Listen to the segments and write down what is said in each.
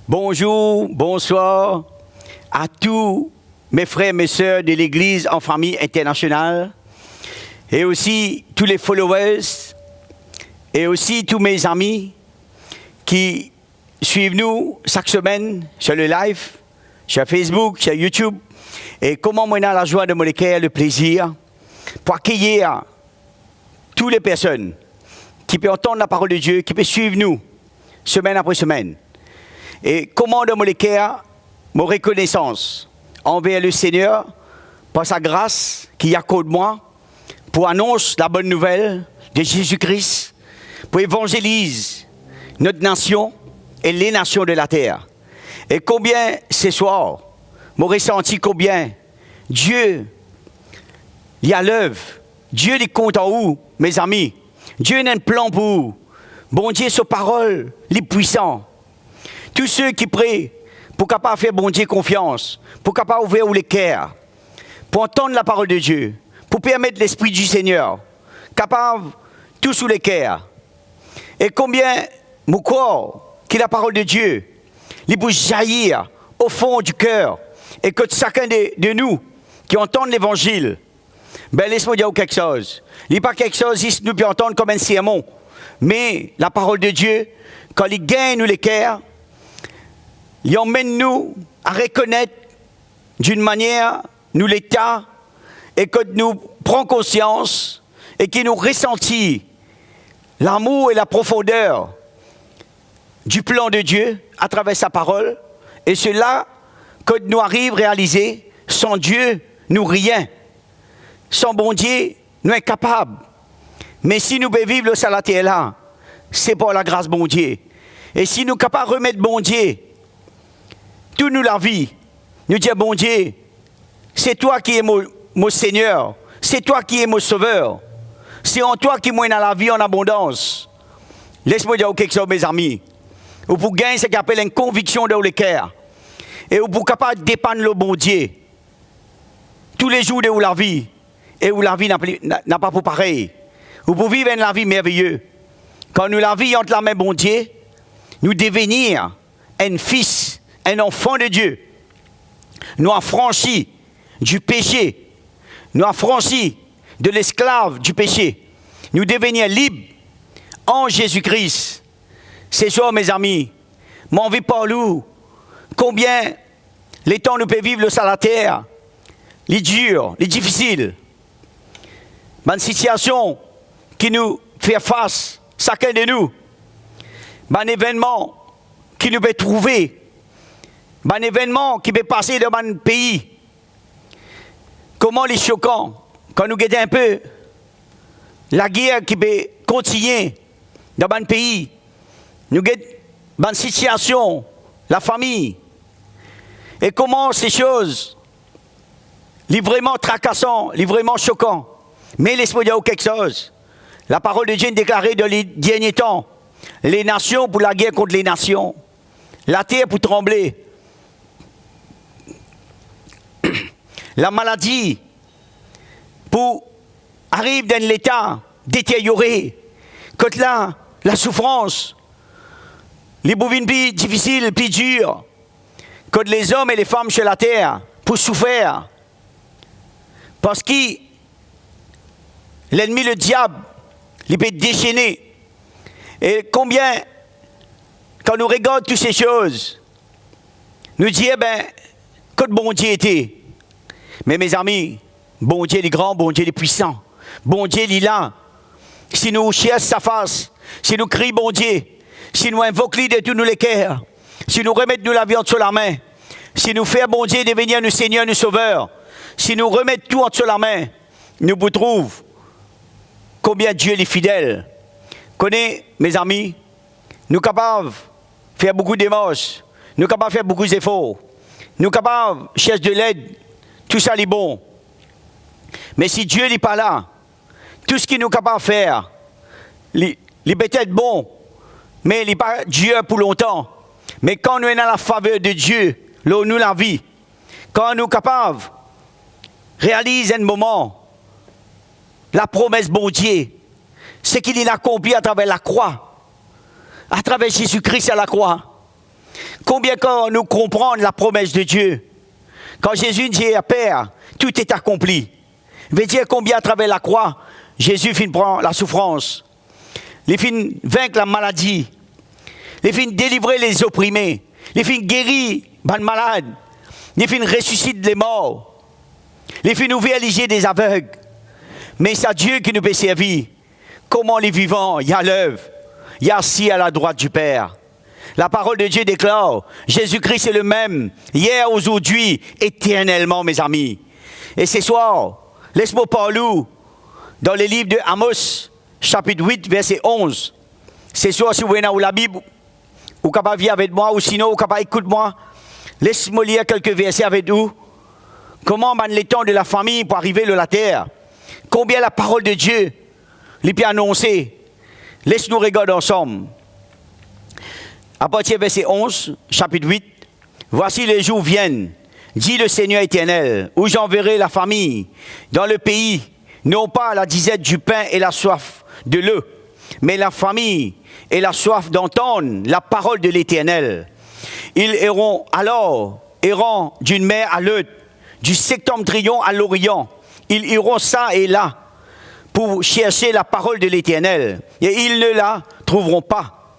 Bonjour, bonsoir à tous mes frères et mes sœurs de l'Église en famille internationale et aussi tous les followers et aussi tous mes amis qui suivent nous chaque semaine sur le live, sur Facebook, sur YouTube. Et comment moi, on a la joie de mon cœur, le plaisir pour accueillir toutes les personnes qui peuvent entendre la parole de Dieu, qui peuvent suivre nous semaine après semaine. Et comment de mon cœur, mon reconnaissance envers le Seigneur par sa grâce qui accorde moi pour annoncer la bonne nouvelle de Jésus-Christ, pour évangéliser notre nation et les nations de la terre. Et combien ce soir, mon ressenti combien Dieu il y a l'œuvre, Dieu il compte en vous, mes amis. Dieu a un plan pour vous. Bon Dieu, sa parole, il est puissant. Tous ceux qui prient pour capable faire bon Dieu confiance, pour capable ouvrir les cœurs, pour entendre la parole de Dieu, pour permettre l'Esprit du Seigneur, capable tout sous les cœurs. Et combien mon corps, qui est la parole de Dieu, il peut jaillir au fond du cœur, et que chacun de nous qui entendent l'Évangile, ben laisse-moi dire quelque chose. Il n'est pas quelque chose que nous pouvons entendre comme un sermon, mais la parole de Dieu, quand il gagne nous les cœurs, il emmène nous à reconnaître d'une manière, nous l'état, et que nous prenons conscience, et qui nous ressentit l'amour et la profondeur du plan de Dieu à travers sa parole, et cela, que nous arrivons à réaliser, sans Dieu, nous rien. Sans bon Dieu, nous incapables. Mais si nous pouvons vivre sur la terre là, c'est pour la grâce de bon Dieu. Et si nous sommes capables de remettre bon Dieu, toute nous la vie, nous dire bon Dieu, c'est toi qui es mon Seigneur, c'est toi qui es mon Sauveur, c'est en toi qui mène à la vie en abondance. Laisse-moi dire quelque chose, mes amis. Ou pour gagner ce qu'on appelle une conviction dans le cœur. Et ou pour capable de dépendre le bon Dieu. Tous les jours de la vie. Et où la vie n'a pas pour pareil. Ou pour vivre une vie merveilleuse. Quand nous la vie entre la main bon Dieu, nous devenir un fils, un enfant de Dieu. Nous affranchis du péché. Nous affranchis de l'esclave du péché. Nous devenir libres en Jésus-Christ. C'est ça, mes amis. Mon vie par nous. Combien les temps nous pouvons vivre sur la terre, les durs, les difficiles. Une situation qui nous fait face, chacun de nous. Un événement qui nous peut trouver. Un événement qui peut passer dans un pays. Comment les choquant, quand nous regardons un peu la guerre qui peut continuer dans un pays. Nous regardons une situation, la famille. Et comment ces choses, les vraiment tracassants, les vraiment choquants. Mais laisse-moi dire quelque chose. La parole de Dieu est déclarée dans les derniers temps. Les nations pour la guerre contre les nations. La terre pour trembler. La maladie pour arriver dans l'état détérioré. Quand là, la souffrance, les bovines plus difficiles, plus dures. Quand les hommes et les femmes sur la terre pour souffrir. Parce que l'ennemi, le diable, il peut déchaîner. Et combien, quand nous regardons toutes ces choses, nous disons, que bon Dieu était. Mais mes amis, bon Dieu est grand, bon Dieu est puissant. Bon Dieu est là. Si nous cherchons sa face, si nous crions bon Dieu, si nous invoquons de tous nos cœurs, si nous remettons la viande sur la main, si nous faisons bon Dieu devenir nous Seigneur, nous Sauveur, si nous remettons tout entre la main, nous vous trouvons combien Dieu est fidèle. Connaissez, mes amis, nous sommes capables de faire beaucoup de démarches, nous sommes capables de faire beaucoup d'efforts, nous sommes capables de chercher de l'aide, tout ça est bon. Mais si Dieu n'est pas là, tout ce qu'il nous est capable de faire, il peut être bon, mais il n'est pas Dieu pour longtemps. Mais quand nous sommes dans la faveur de Dieu, là où nous la vie, quand nous sommes capables de réaliser un moment, la promesse bon Dieu, c'est qu'il l'a accompli à travers la croix, à travers Jésus-Christ à la croix. Combien quand nous comprenons la promesse de Dieu, quand Jésus dit à Père, tout est accompli. Veut dire combien à travers la croix, Jésus finit prendre la souffrance. Il finit vaincre la maladie. Il finit délivrer les opprimés. Il finit guérir les malades. Il finit ressusciter les morts. Il finit ouvrir les yeux des aveugles. Mais c'est Dieu qui nous peut servir. Comment les vivants, il y a l'œuvre. Il y a assis à la droite du Père. La parole de Dieu déclare, Jésus-Christ est le même, hier, aujourd'hui, éternellement, mes amis. Et ce soir, laisse-moi parler dans le livre de Amos, chapitre 8, verset 11. Ce soir, si vous venez dans la Bible, ou capable de vivre avec moi, ou sinon, vous capable d'écouter moi, laisse-moi lire quelques versets avec vous. Comment les temps de la famille pour arriver de la terre? Combien la parole de Dieu les peut annoncer? Laisse-nous regarder ensemble. À partir du verset 11, chapitre 8, voici les jours viennent, dit le Seigneur éternel, où j'enverrai la famille dans le pays, non pas la disette du pain et la soif de l'eau, mais la famille et la soif d'entendre la parole de l'Éternel. Ils erront alors, errant d'une mer à l'autre, du septentrion à l'orient. Ils iront ça et là pour chercher la parole de l'Éternel, et ils ne la trouveront pas.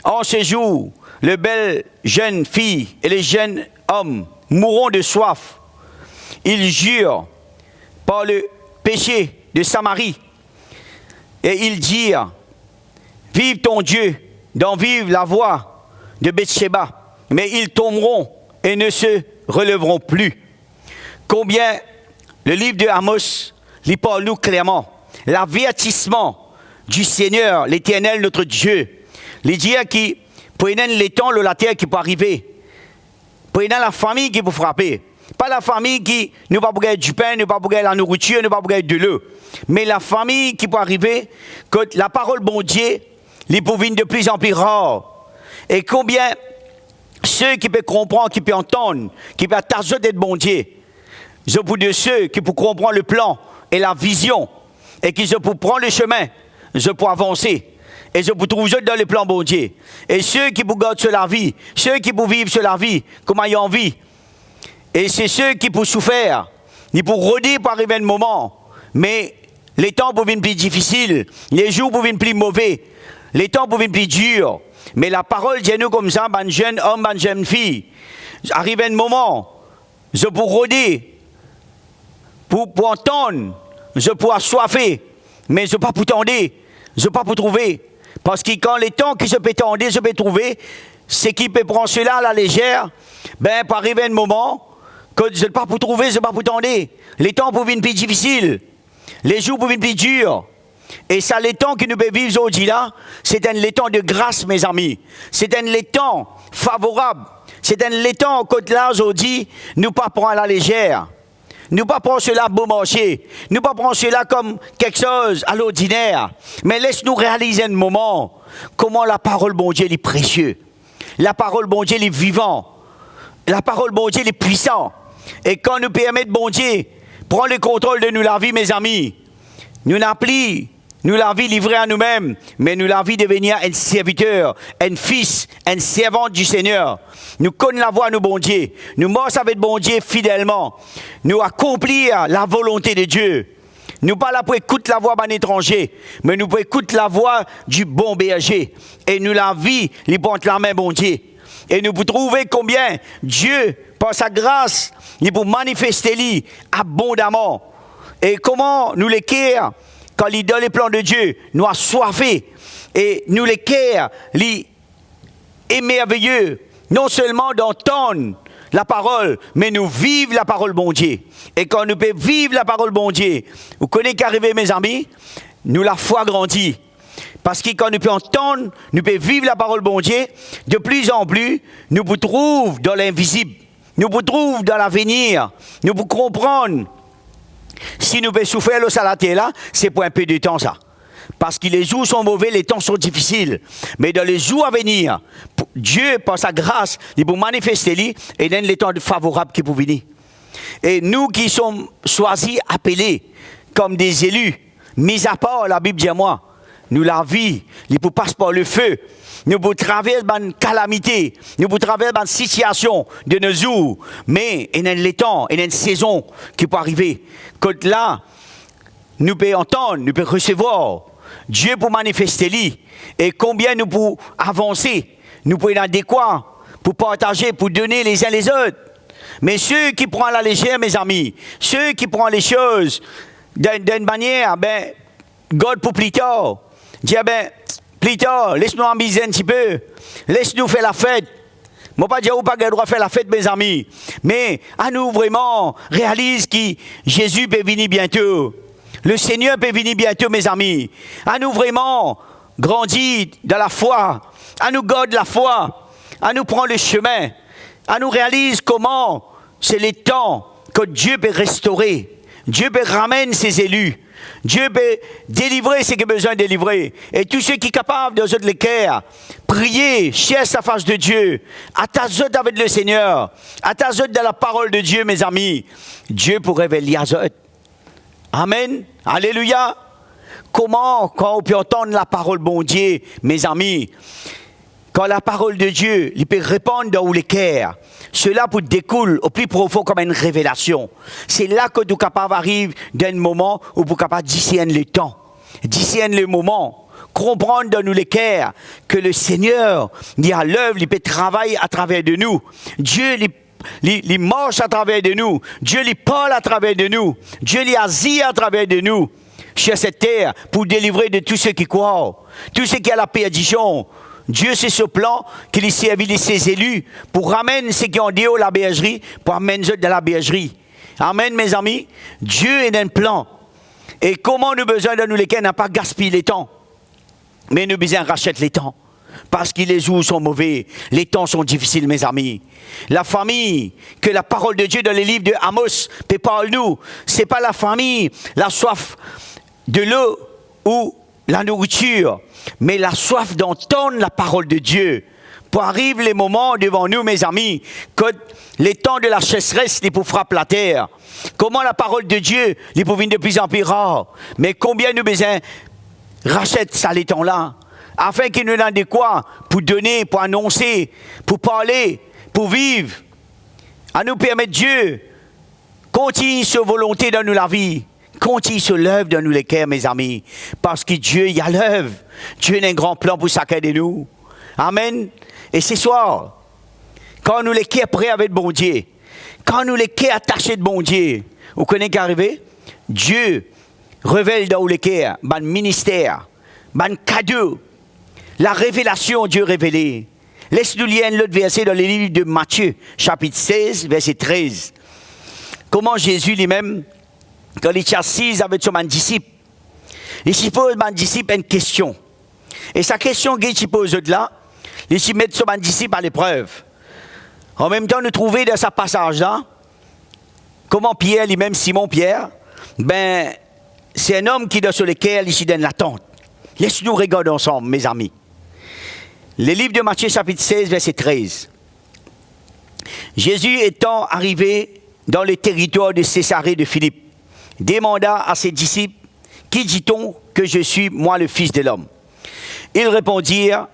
En ce jour, les belles jeunes filles et les jeunes hommes mourront de soif. Ils jurent par le péché de Samarie, et ils dirent, vive ton Dieu, d'en vivre la voix de Bethsheba, mais ils tomberont et ne se relèveront plus. Combien le livre de Amos lit parle nous clairement l'avertissement du Seigneur, l'Éternel, notre Dieu. Les dire qui prennent les temps de la terre qui peut arriver. Prennent la famille qui peut frapper. Pas la famille qui ne va pas gagner du pain, ne va pas gagner la nourriture, ne va pas gagner de l'eau. Mais la famille qui peut arriver, que la parole bon Dieu, les peut venir de plus en plus rare. Et combien ceux qui peuvent comprendre, qui peuvent entendre, qui peuvent tâcher d'être bon Dieu, je pour de ceux qui peuvent comprendre le plan et la vision, et qui je peux prendre le chemin, je peux avancer. Et je peux trouver dans le plan bon Dieu. Et ceux qui peuvent garder sur la vie, ceux qui peuvent vivre sur la vie, comme ils ont envie. Et c'est ceux qui peuvent souffrir. Ils peuvent rôder pour arriver un moment. Mais les temps peuvent venir plus difficiles. Les jours peuvent venir plus mauvais. Les temps peuvent venir plus durs. Mais la parole dit nous comme ça, un jeune homme, une jeune fille. Arrive un moment, je peux rôder, pour entendre, je peux assoiffer, mais je ne peux pas pour tendre, je ne peux pas pour trouver. Parce que quand les temps qui se peut tendre, je peux trouver, c'est qui peut prendre cela à la légère, ben, pour arriver un moment, que je ne peux pas pour trouver, je ne peux pas pour tendre. Les temps peuvent venir plus difficiles, les jours peuvent venir plus durs. Et ça, les temps que nous pouvons vivre aujourd'hui là, c'est un les temps de grâce, mes amis. C'est un les temps favorable. C'est un les temps que là aujourd'hui, nous pas prendre à la légère. Nous pas prendre cela beau marché. Nous pas prendre cela comme quelque chose à l'ordinaire. Mais laisse-nous réaliser un moment comment la parole bon Dieu est précieuse. La parole bon Dieu est vivant. La parole bon Dieu est puissant. Et quand nous permettons bon Dieu prendre le contrôle de nous la vie, mes amis, nous n'appelons nous la vie livrée à nous-mêmes, mais nous la vie devenir un serviteur, un fils, un servante du Seigneur. Nous connaissons la voie de bon Dieu. Nous marchons avec bon Dieu fidèlement. Nous accomplir la volonté de Dieu. Nous pas là pour écouter la voix d'un étranger, mais nous pour écouter la voix du bon berger. Et nous la vie, les porte la main bon Dieu. Et nous pour trouver combien Dieu, par sa grâce, il pour manifester lui abondamment. Et comment nous l'écrire quand il donne les plans de Dieu, nous assoiffés et nous les cœurs, les émerveilleux, non seulement d'entendre la parole, mais nous vivons la parole bon Dieu. Et quand nous pouvons vivre la parole bon Dieu, vous connaissez qu'arriver mes amis, nous la foi grandit. Parce que quand nous pouvons entendre, nous pouvons vivre la parole bon Dieu, de plus en plus, nous vous trouvons dans l'invisible, nous vous trouvons dans l'avenir, nous vous comprenons. Si nous pouvons souffrir le salaté là, c'est pour un peu de temps ça. Parce que les jours sont mauvais, les temps sont difficiles. Mais dans les jours à venir, Dieu, par sa grâce, il peut manifester lui et donne les temps favorables qui peuvent venir. Et nous qui sommes choisis, appelés comme des élus, mis à part, la Bible dit à moi, nous la vie, il peut passer par le feu. Nous pouvons traverser une calamité, nous pouvons traverser une situation de nos jours, mais il y a un temps, il y a une saison qui peut arriver. Quand là, nous pouvons entendre, nous pouvons recevoir. Dieu pour manifester lui. Et combien nous pouvons avancer, nous pouvons être adéquats pour partager, pour donner les uns les autres. Mais ceux qui prennent à la légère, mes amis, ceux qui prennent les choses d'une manière, ben, God pour plus tard. Dis, ben, plus tard, laisse-nous amuser un petit peu. Laisse-nous faire la fête. Moi, pas dire ou pas le droit de faire la fête, mes amis. Mais à nous vraiment réalise que Jésus peut venir bientôt. Le Seigneur peut venir bientôt, mes amis. À nous vraiment grandir dans la foi. À nous garder la foi. À nous prendre le chemin. À nous réaliser comment c'est le temps que Dieu peut restaurer. Dieu peut ramener ses élus. Dieu peut délivrer ce qu'il a besoin de délivrer. Et tous ceux qui sont capables de les cœurs, prier, chercher la face de Dieu, attachez avec le Seigneur, attachez dans la parole de Dieu, mes amis. Dieu pour révéler à eux. Amen. Alléluia. Comment, quand on peut entendre la parole bon Dieu, mes amis, quand la parole de Dieu, il peut répondre dans les cœurs, cela pour découle au plus profond comme une révélation. C'est là que tu es capable d'arriver d'un moment où tu es capable de discerner le temps, discerner le moment, comprendre dans nous les cœurs que le Seigneur, il est à l'œuvre, il peut travailler à travers de nous. Dieu, il marche à travers de nous. Dieu, il parle à travers de nous. Dieu, il agit à travers de nous sur cette terre pour délivrer de tous ceux qui croient, tous ceux qui ont la perdition. Dieu, c'est ce plan qu'il a servi de ses élus pour ramener ceux qui ont dit la bergerie, pour amener eux dans la bergerie. Amen, mes amis. Dieu est un plan. Et comment nous besoin de nous lesquels n'a pas gaspillé les temps, mais nous besoin racheter les temps. Parce que les jours sont mauvais, les temps sont difficiles, mes amis. La famille, que la parole de Dieu dans les livres de Amos peut parler-nous, c'est pas la famille, la soif de l'eau ou la nourriture, mais la soif d'entendre la parole de Dieu. Pour arriver les moments devant nous, mes amis, que les temps de la sécheresse, ils pour frapper la terre. Comment la parole de Dieu, ils pour venir de plus en plus rare. Mais combien nous besoin racheter ça les temps-là, afin qu'il nous donne de quoi pour donner, pour annoncer, pour parler, pour vivre. À nous permettre Dieu, continue sa volonté dans nous la vie. Continue sur l'œuvre dans nous les cœurs, mes amis. Parce que Dieu, il y a l'œuvre. Dieu a un grand plan pour chacun de nous. Amen. Et ce soir, quand nous les cœurs prêts avec bon Dieu, quand nous les cœurs attachés de bon Dieu, vous connaissez qu'arriver? Dieu révèle dans les cœurs, un ministère, un cadeau, la révélation Dieu révélée. Laisse-nous lire un autre verset dans les livres de Matthieu, chapitre 16, verset 13. Comment Jésus lui-même, quand il est assis avec son disciple, il pose à disciple une question. Et sa question qu'il pose là, il met son disciple à l'épreuve. En même temps, nous trouvons dans ce passage-là, comment Pierre, lui-même Simon Pierre, ben, c'est un homme qui est sur lequel il donne l'attente. Laisse-nous regarder ensemble, mes amis. Le livre de Matthieu, chapitre 16, verset 13. Jésus étant arrivé dans le territoire de Césarée de Philippe, demanda à ses disciples, « Qui dit-on que je suis, moi, le Fils de l'homme ?» Ils répondirent,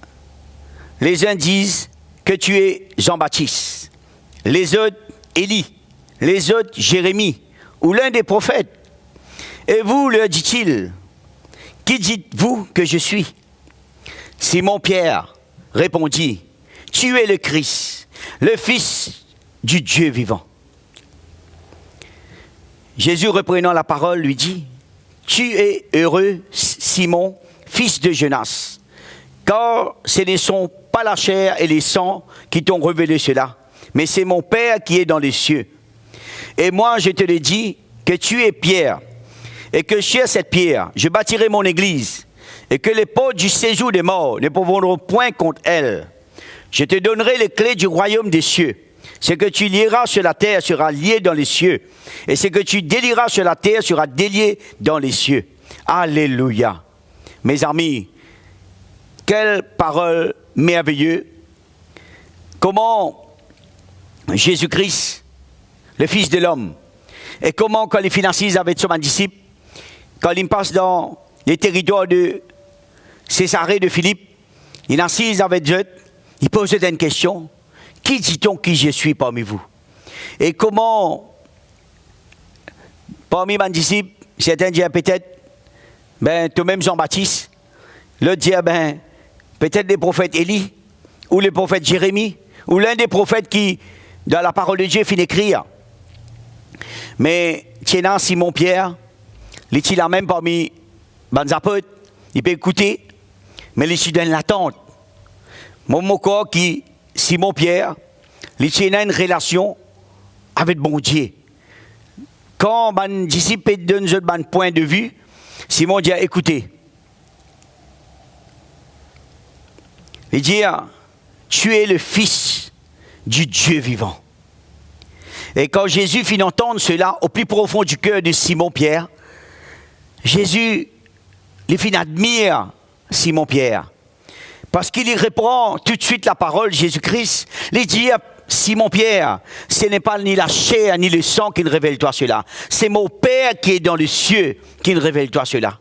« Les uns disent que tu es Jean-Baptiste, les autres Élie, les autres Jérémie, ou l'un des prophètes. Et vous, leur dit-il, « Qui dites-vous que je suis ?» Simon-Pierre répondit, « Tu es le Christ, le Fils du Dieu vivant. » Jésus, reprenant la parole, lui dit, « Tu es heureux, Simon, fils de Jonas, car ce ne sont pas la chair et les sangs qui t'ont révélé cela, mais c'est mon Père qui est dans les cieux. Et moi, je te le dis, que tu es Pierre, et que sur cette pierre, je bâtirai mon église, et que les portes du séjour des morts ne pourront point contre elle. Je te donnerai les clés du royaume des cieux. Ce que tu lieras sur la terre sera lié dans les cieux. Et ce que tu délieras sur la terre sera délié dans les cieux. » Alléluia. Mes amis, quelle parole merveilleuse. Comment Jésus-Christ, le Fils de l'homme, et comment quand il finalise avec son disciple, quand il passe dans les territoires de Césarée de Philippe, il est assis avec Dieu, il pose une question. Qui dit-on qui je suis parmi vous? Et comment, parmi mes disciples, certains disent peut-être, toi-même Jean-Baptiste, l'autre dit, peut-être les prophètes Élie, ou le prophète Jérémie, ou l'un des prophètes qui, dans la parole de Dieu, finit d'écrire. Mais, tiens, Simon-Pierre, il est là même parmi les apôtres, il peut écouter, mais il est dans l'attente. Mon corps qui, Simon-Pierre, il tient une relation avec bon Dieu. Quand les disciples donnent un point de vue, Simon dit, écoutez, il dit, tu es le fils du Dieu vivant. Et quand Jésus fit entendre cela au plus profond du cœur de Simon-Pierre, Jésus, il fit admirer Simon-Pierre. Parce qu'il y reprend tout de suite la parole, Jésus-Christ, il dit à Simon-Pierre, ce n'est pas ni la chair ni le sang qui ne révèle toi cela. C'est mon Père qui est dans les cieux qui ne révèle toi cela.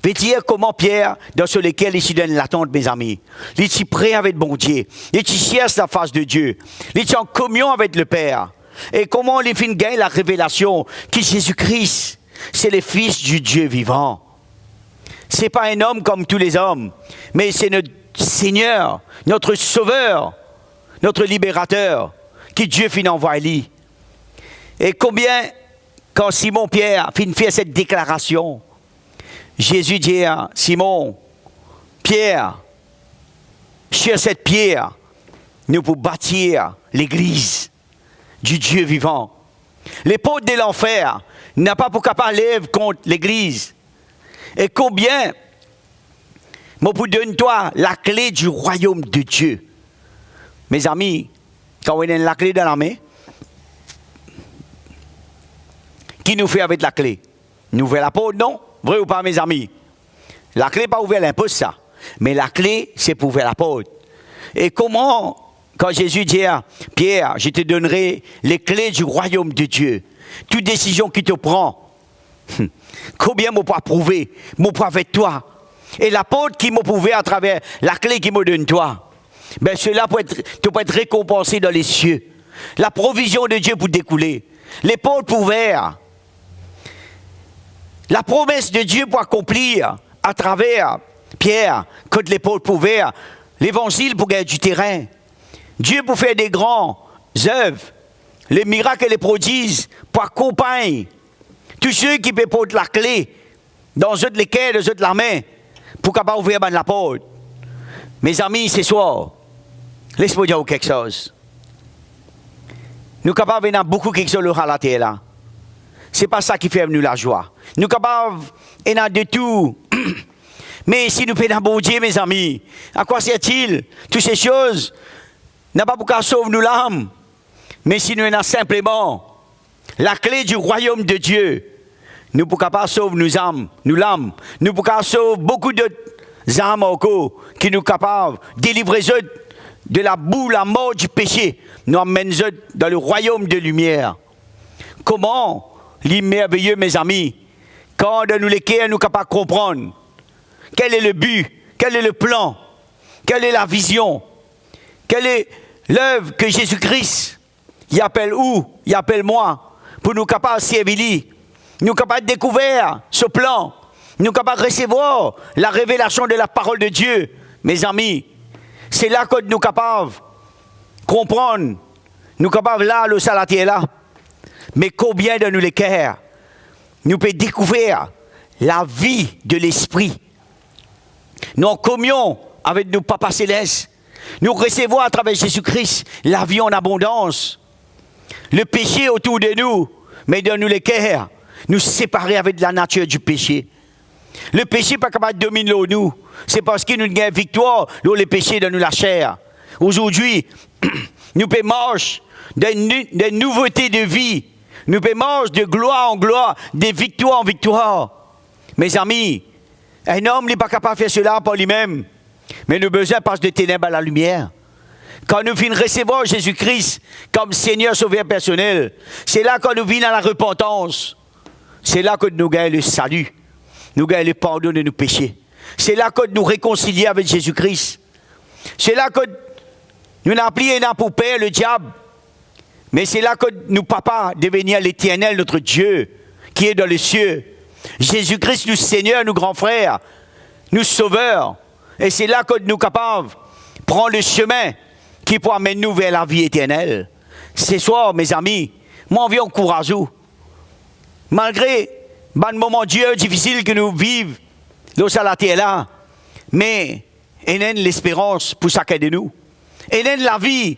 Veut dire comment Pierre, dans ce lequel il se donne l'attente, mes amis. Il est prêt avec bon Dieu. Il cherche la face de Dieu. Il est en communion avec le Père. Et comment il finit gagner la révélation que Jésus-Christ, c'est le Fils du Dieu vivant. Ce n'est pas un homme comme tous les hommes, mais c'est notre Seigneur, notre Sauveur, notre Libérateur, qui Dieu finit envoyer. Et combien, quand Simon-Pierre finit faire cette déclaration, Jésus dit à Simon, Pierre, sur cette pierre, nous pouvons bâtir l'église du Dieu vivant. Les portes de l'enfer n'a pas pour capable lève contre l'église. Et combien, moi pour donner toi la clé du royaume de Dieu. Mes amis, quand on a la clé dans la main, qui nous fait avec la clé? Nous ouvrons la porte, non? Vrai ou pas, mes amis? La clé pas ouvrir l'imposte, ça. Mais la clé, c'est pour ouvrir la porte. Et comment, quand Jésus dit à Pierre, je te donnerai les clés du royaume de Dieu. Toute décision qui te prend, combien m'ont pas prouvé, m'ont pas avec toi. Et la porte qui m'a prouvé à travers la clé qui me donne toi. Cela peut être récompensé dans les cieux. La provision de Dieu pour découler. Les portes ouvertes. La promesse de Dieu pour accomplir à travers Pierre, quand les portes ouvertes, l'évangile pour gagner du terrain. Dieu pour faire des grands œuvres, les miracles et les prodiges pour accompagner tous ceux qui peuvent porter la clé dans eux les cœurs, dans eux la main, pour capable ouvrir la porte. Mes amis, ce soir, laisse-moi dire quelque chose. Nous sommes capables de beaucoup quelque chose à la terre là. Ce n'est pas ça qui fait nous la joie. Nous sommes capables de tout. Mais si nous payons bon Dieu, mes amis, à quoi sert-il? Toutes ces choses n'a pas pour qu'à sauver nous l'âme. Mais si nous avons simplement la clé du royaume de Dieu, nous ne pouvons pas sauver nos âmes, nous l'âme. Nous ne pouvons pas sauver beaucoup d'autres âmes encore qui nous sont capables de délivrer de la boue, la mort du péché. Nous emmènent dans le royaume de lumière. Comment? L'immerveilleux, mes amis, quand nous les cœurs, nous sommes capables de comprendre quel est le but, quel est le plan, quelle est la vision, quelle est l'œuvre que Jésus-Christ y appelle où, y appelle moi, pour nous capables de servir, nous capables de découvrir ce plan, nous capables de recevoir la révélation de la parole de Dieu. Mes amis, c'est là que nous capables de comprendre, nous capables là, le salatier là. Mais combien de nous les cœurs, nous pouvons découvrir la vie de l'esprit. Nous en communion avec nos papas célestes. Nous recevons à travers Jésus-Christ la vie en abondance. Le péché autour de nous, mais dans nous les cœurs, nous séparer avec la nature du péché. Le péché n'est pas capable de dominer nous. C'est parce qu'il nous gagne victoire, le péché dans nous la chair. Aujourd'hui, nous pouvons marcher des nouveautés de vie. Nous pouvons marcher de gloire en gloire, de victoire en victoire. Mes amis, un homme n'est pas capable de faire cela par lui-même. Mais nous avons besoin de passer de ténèbres à la lumière. Quand nous venons recevoir Jésus-Christ comme Seigneur Sauveur personnel, c'est là que nous venons à la repentance. C'est là que nous gagnons le salut. nous gagnons le pardon de nos péchés. C'est là que nous réconcilions avec Jésus-Christ. C'est là que nous n'avons plus rien pour père, le diable. Mais c'est là que nous, papa, devenir l'Éternel, notre Dieu, qui est dans les cieux. Jésus-Christ, nous Seigneur, nous grands frères, nous sauveurs. Et c'est là que nous sommes capables de prendre le chemin qui peut amener nous vers la vie éternelle. Ce soir, mes amis, moi, on encourage vous. Malgré le moment Dieu difficile que nous vivons, dans la terre là, mais il y a l'espérance pour chacun de nous. Il y a la vie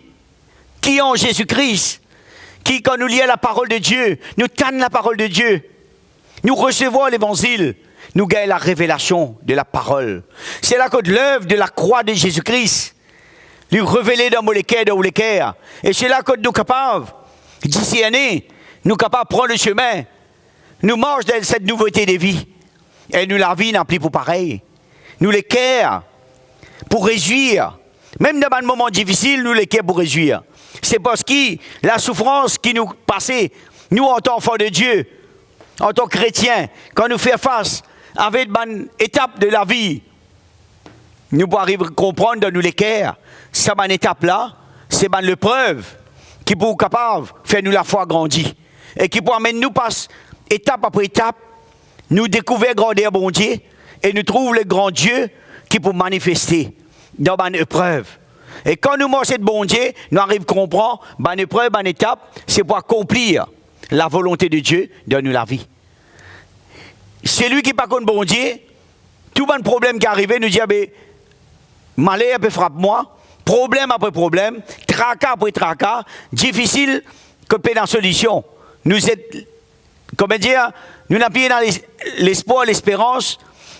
qui est en Jésus-Christ, qui, quand nous lisons la parole de Dieu, nous tannons la parole de Dieu, nous recevons l'évangile, nous gagnons la révélation de la parole. C'est là que l'œuvre de la croix de Jésus-Christ lui révélée dans le cœur. Et c'est là que nous sommes capables, d'ici année, nous sommes capables de prendre le chemin. Nous marchons dans cette nouveauté de vie. Et nous, la vie n'a plus pour pareil. Nous les cœurs pour réjouir. Même dans un moment difficile, nous les cœurs pour réjouir. C'est parce que la souffrance qui nous passait, nous en tant qu'enfants de Dieu, en tant que chrétiens, quand nous faisons face avec une étape de la vie, nous pouvons arriver à comprendre dans nous les cœurs, cette étape-là, c'est une l'épreuve qui peut être capable de faire nous la foi grandir. Et qui peut amener nous passer étape après étape, nous découvrir grandeur bon Dieu et nous trouver le grand Dieu qui peut manifester dans une épreuve. Et quand nous marchons de bon Dieu, nous arrivons à comprendre une épreuve, une étape, c'est pour accomplir la volonté de Dieu dans nous la vie. Celui qui n'est pas contre bon Dieu, tout le problème qui arrive, nous dit, malheur peut frapper moi, problème après problème, tracas après tracas, difficile que pas dans solution. Nous êtes, comment dire, nous n'avons pas dans l'espoir, l'espérance,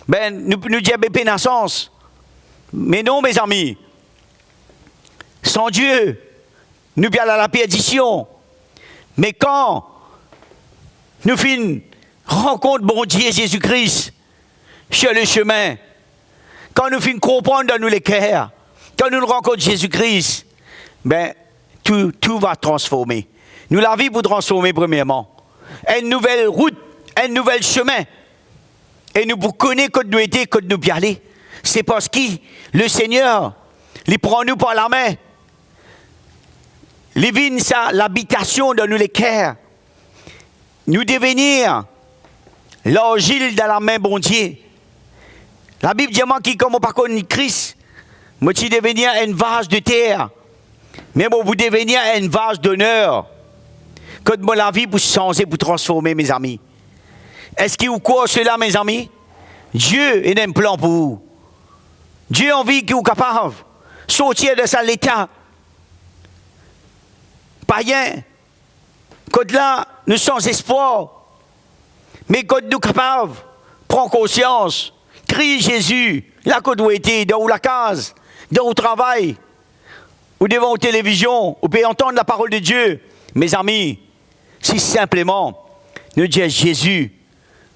nous disons pas dans sens. Mais non, mes amis, sans Dieu, nous sommes à la perdition. Mais quand nous finissons rencontre bon Dieu Jésus-Christ sur le chemin, quand nous finissons comprendre dans nous les cœurs, quand nous rencontrons Jésus-Christ, tout va transformer. Nous la vie pour transformer premièrement. Une nouvelle route, un nouvel chemin. Et nous pour connaître que nous étions, que nous y aller. C'est parce que le Seigneur, il prend nous par la main. Il vient l'habitation dans nous les cœurs. Nous devenir l'argile dans la main bon Dieu. La Bible dit moi qui comme par contre Christ, moi tu devenir une vase de terre. Mais moi vous devenir une vase d'honneur. Que de la vie pour changer, pour transformer mes amis. Est-ce qu'il vous croit cela mes amis? Dieu a un plan pour vous. Dieu a envie que vous soyez capable de sortir de ça l'état. Païen, quand là, nous sommes sans espoir. Mais quand nous sommes capables de prendre conscience, crier Jésus, là que vous êtes, dans la case, dans le travail, ou devant la télévision, ou pouvez entendre la parole de Dieu. Mes amis, si simplement, nous disons Jésus,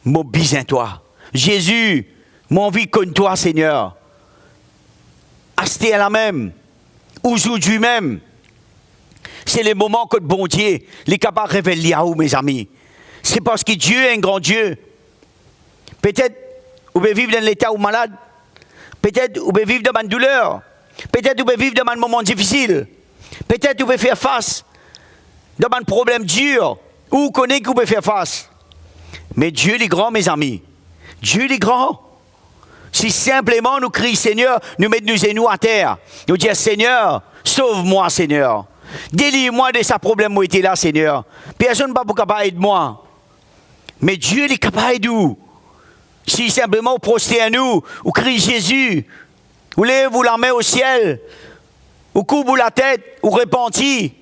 mon bisin toi. Jésus, mon vie comme toi, Seigneur. Acheter à la même, aujourd'hui même. C'est le moment que le bon Dieu est capable de révéler à vous, mes amis. C'est parce que Dieu est un grand Dieu. Peut-être vous pouvez vivre dans l'état où malade. Peut-être vous pouvez vivre dans une douleur. Peut-être vous pouvez vivre dans un moment difficile. Peut-être vous pouvez faire face dans un problème dur. Où vous connaissez que vous pouvez faire face. Mais Dieu est grand, mes amis. Dieu est grand. Si simplement nous crions Seigneur, nous mettons nos genoux à terre. Nous disons Seigneur, sauve-moi Seigneur. Délivre-moi de ce problème où était là, Seigneur. Personne ne va pas capable d'aider moi. Mais Dieu est capable de nous. Si simplement vous prostez à nous, vous criez Jésus, vous levez la main au ciel, vous couvrez la tête, vous repentis,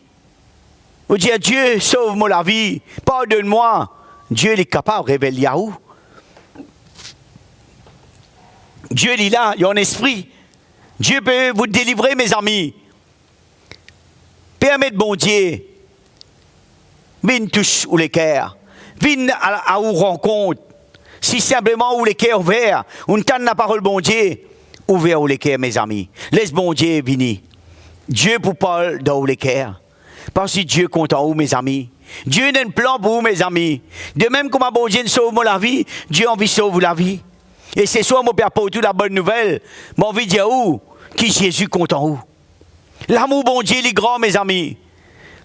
vous dites Dieu, sauve-moi la vie, pardonne-moi. Dieu est capable de révéler à vous. Dieu est là, il y a un esprit. Dieu peut vous délivrer, mes amis. Permettez, bon Dieu, viens toucher ou les cœurs, viens à vous rencontre. Si simplement où les cœurs ouverts, on entend la parole bon Dieu, ouvert ou les cœurs, mes amis. Laisse bon Dieu venir. Dieu pour parler dans les cœurs. Parce que Dieu est content, mes amis. Dieu a un plan pour vous, mes amis. De même que bon Dieu sauve la vie, Dieu a envie de sauver la vie. Et c'est soit mon père pour toute la bonne nouvelle, mais envie de dire où, qui Jésus content où. L'amour bon Dieu, il est grand, mes amis.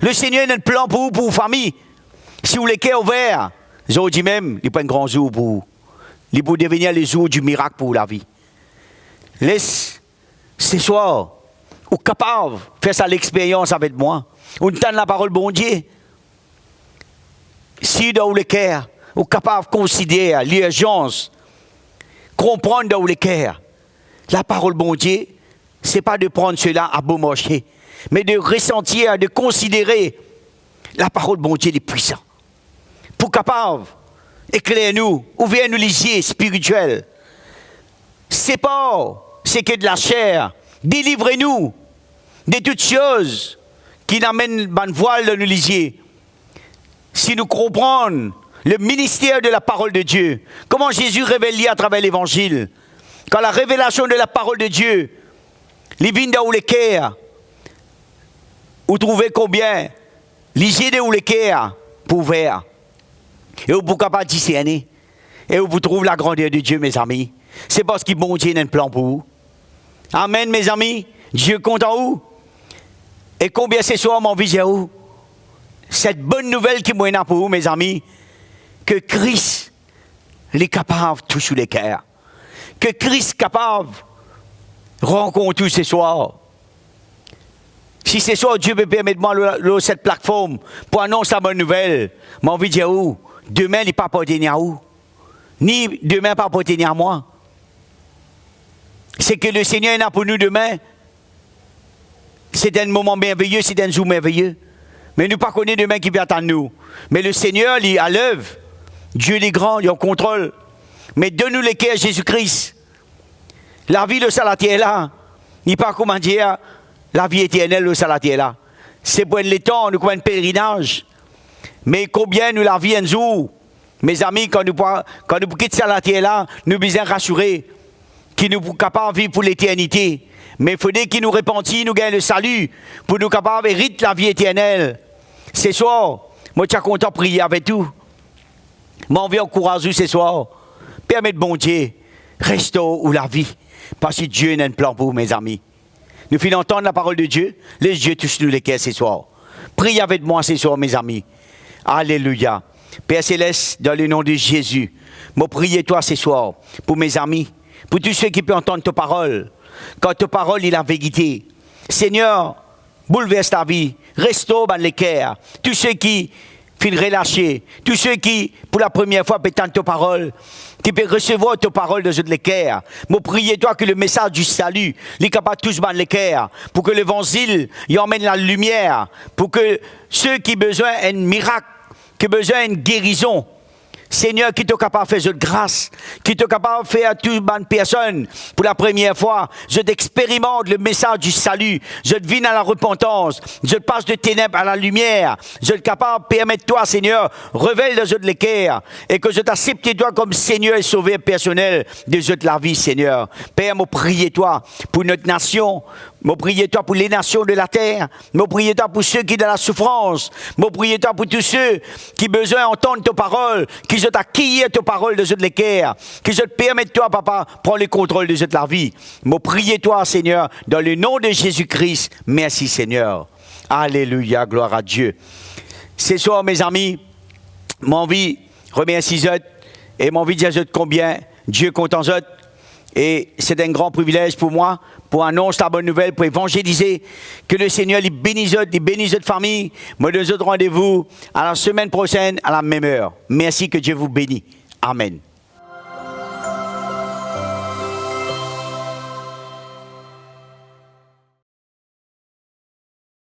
Le Seigneur a un plan pour vous, pour vos familles. Si vous les cœurs ouverts, je vous dis même, il n'est pas un grand jour pour vous. Il peut devenir les jours du miracle pour la vie. Laisse, ce soir, ou capable de faire ça l'expérience avec moi. Ou entendre la parole bon Dieu. Si dans le cœur, ou capable de considérer l'urgence, comprendre dans le cœur, la parole bon Dieu, ce n'est pas de prendre cela à beau marché, mais de ressentir, de considérer la parole bon Dieu est puissant. Pour capable, éclaire-nous, ouvrir nous les yeux spirituels. C'est pas c'est que de la chair. Délivrez-nous de toutes choses qui n'amènent pas de voile dans nos lisiers. Si nous comprenons le ministère de la parole de Dieu, comment Jésus révèle à travers l'évangile, quand la révélation de la parole de Dieu, les vignes dans les cœurs, vous trouvez combien lisiez de les cœurs pour ouvrir. Et vous pouvez pas discerner. Et vous trouvez la grandeur de Dieu, mes amis. C'est parce qu'il bon Dieu a un plan pour vous. Amen, mes amis. Dieu compte en vous. Et combien ce soir m'envie de vous. Cette bonne nouvelle qui m'a pour vous, mes amis, que Christ est capable de toucher les cœurs. Que Christ est capable de rencontrer ce soir. Si ce soir Dieu peut permettre moi cette plateforme pour annoncer la bonne nouvelle, m'en envie de dire où demain il n'est pas appartenu à où, ni demain pas appartenu à moi. C'est que le Seigneur est là pour nous demain. C'est un moment merveilleux, c'est un jour merveilleux. Mais nous ne pas connaître demain qui vient attendre nous. Mais le Seigneur, il est à l'œuvre. Dieu il est grand, il est en contrôle. Mais donne-nous les cœurs Jésus-Christ. La vie, le salatier est là. Il n'est pas comment dire, la vie éternelle, le salatier est là. C'est pour les temps, nous comme un pèlerinage. Mais combien nous la vie un jour, mes amis, quand nous quittons salatier là, nous sommes rassurés qu'il nous est capable de vivre pour l'éternité. Mais il faudrait qu'il nous repentit, nous gagne le salut, pour nous capables de hériter la vie éternelle. Ce soir, moi je suis content de prier avec tout. Moi, on vient encourager ce soir. Permettez bon Dieu, restaure ou la vie. Parce que Dieu a un plan pour vous, mes amis. Nous finissons d'entendre la parole de Dieu. Laisse Dieu toucher nous les cœurs ce soir. Priez avec moi ce soir, mes amis. Alléluia. Père Céleste, dans le nom de Jésus, moi priez toi ce soir pour mes amis, pour tous ceux qui peuvent entendre ta parole. Quand ta parole est la vérité. Seigneur, bouleverse ta vie, restaure les cœurs. Tous ceux qui finissent relâchés, tous ceux qui, pour la première fois, peuvent entendre ta parole, qui peuvent recevoir ta parole de les cœurs. Moi, priez-toi que le message du salut, les capable de tous les cœurs, pour que l'évangile y emmène la lumière, pour que ceux qui ont besoin d'un miracle, qui ont besoin d'une guérison, Seigneur, qui est capable de faire de grâce, qui est capable de faire à toute bonne personne, pour la première fois, je t'expérimente le message du salut, je te viens à la repentance, je te passe de ténèbres à la lumière, je suis capable de permettre toi, Seigneur, révèle de les cœurs, et que je t'accepte toi comme Seigneur et Sauveur personnel de la vie, Seigneur. Père, moi priez toi pour notre nation, moi priez toi pour les nations de la terre, moi priez toi pour ceux qui sont dans la souffrance, moi priez toi pour tous ceux qui ont besoin d'entendre ta parole, qui je t'accueille ta parole de les cœurs, que je te permette toi, papa, prends le contrôle de la vie. Moi priez toi, Seigneur, dans le nom de Jésus-Christ. Merci, Seigneur. Alléluia, gloire à Dieu. Ce soir, mes amis, mon envie remercie et mon envie de dire combien Dieu compte en eux. Et c'est un grand privilège pour moi, pour annoncer la bonne nouvelle, pour évangéliser, que le Seigneur les bénisse de famille. Moi, de rendez-vous à la semaine prochaine, à la même heure. Merci, que Dieu vous bénisse. Amen.